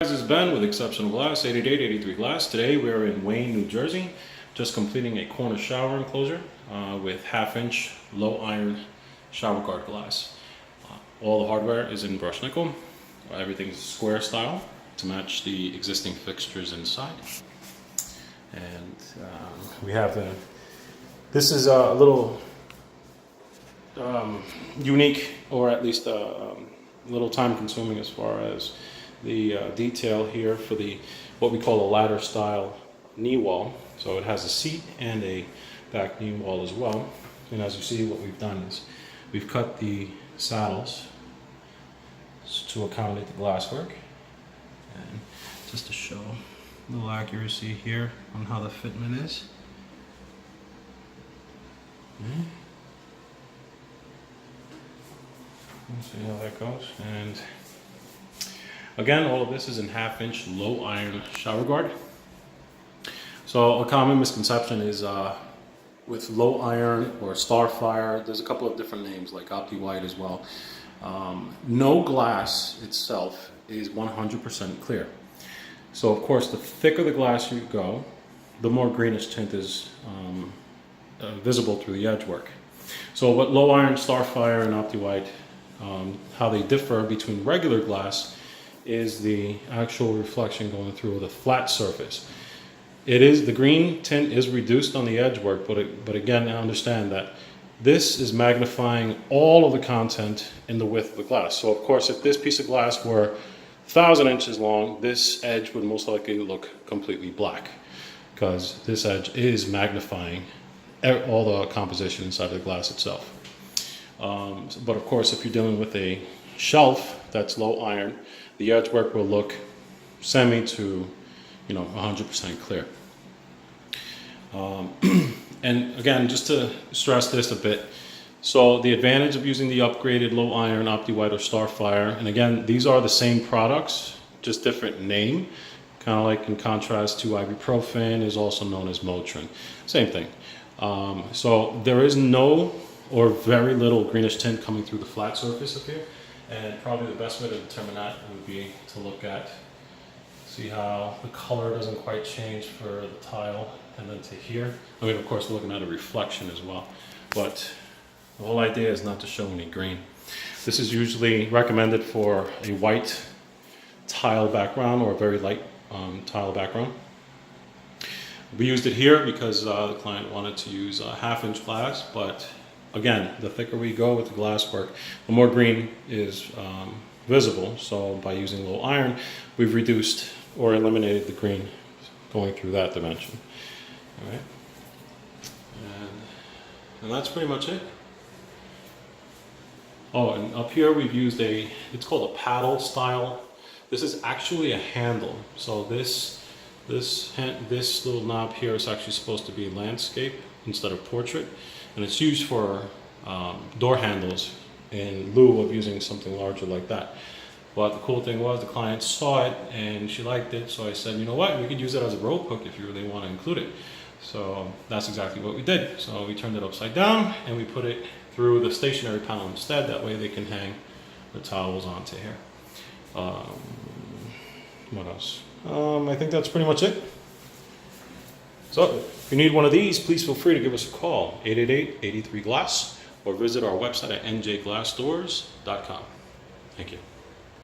This is Ben with Exceptional Glass, 888-83 Glass. Today we are in Wayne, New Jersey, just completing a corner shower enclosure with half-inch low iron shower guard glass. All the hardware is in brushed nickel. Everything's square style to match the existing fixtures inside. And we have this is a little unique, or at least a little time consuming as far as the detail here for what we call a ladder style knee wall. So it has a seat and a back knee wall as well. And as you see, what we've done is we've cut the saddles to accommodate the glasswork. And just to show a little accuracy here on how the fitment is. Let's see how that goes. And again, all of this is in half-inch low iron shower guard. So a common misconception is with low iron or Starfire, there's a couple of different names like OptiWhite as well. No glass itself is 100% clear. So of course, the thicker the glass you go, the more greenish tint is visible through the edge work. So what low iron, Starfire, and OptiWhite, how they differ between regular glass is the actual reflection going through the flat surface. The green tint is reduced on the edge work, but again, understand that this is magnifying all of the content in the width of the glass. So of course, if this piece of glass were 1,000 inches long, this edge would most likely look completely black, because this edge is magnifying all the composition inside of the glass itself. But of course, if you're dealing with a shelf that's low iron, the edge work will look semi to 100% clear. And again, just to stress this a bit, so the advantage of using the upgraded low iron OptiWhite or Starfire, and again, these are the same products, just different name, kind of like in contrast to ibuprofen is also known as Motrin, same thing. So there is no or very little greenish tint coming through the flat surface up here, and probably the best way to determine that would be to look at, see how the color doesn't quite change for the tile, and then to here. I mean, of course, we're looking at a reflection as well, but the whole idea is not to show any green. This is usually recommended for a white tile background or a very light tile background. We used it here because the client wanted to use a half-inch glass, but again, the thicker we go with the glass work, the more green is visible. So by using low iron, we've reduced or eliminated the green going through that dimension. All right, and that's pretty much it. Oh, and up here we've used it's called a paddle style. This is actually a handle. So this little knob here is actually supposed to be landscape instead of portrait, and it's used for door handles in lieu of using something larger like that. But the cool thing was the client saw it and she liked it, so I said, you know what, we could use it as a rope hook if you really want to include it. So that's exactly what we did. So we turned it upside down and we put it through the stationary panel instead. That way they can hang the towels onto here. What else? I think that's pretty much it. So if you need one of these, please feel free to give us a call, 888-83 Glass, or visit our website at njglassstores.com. Thank you.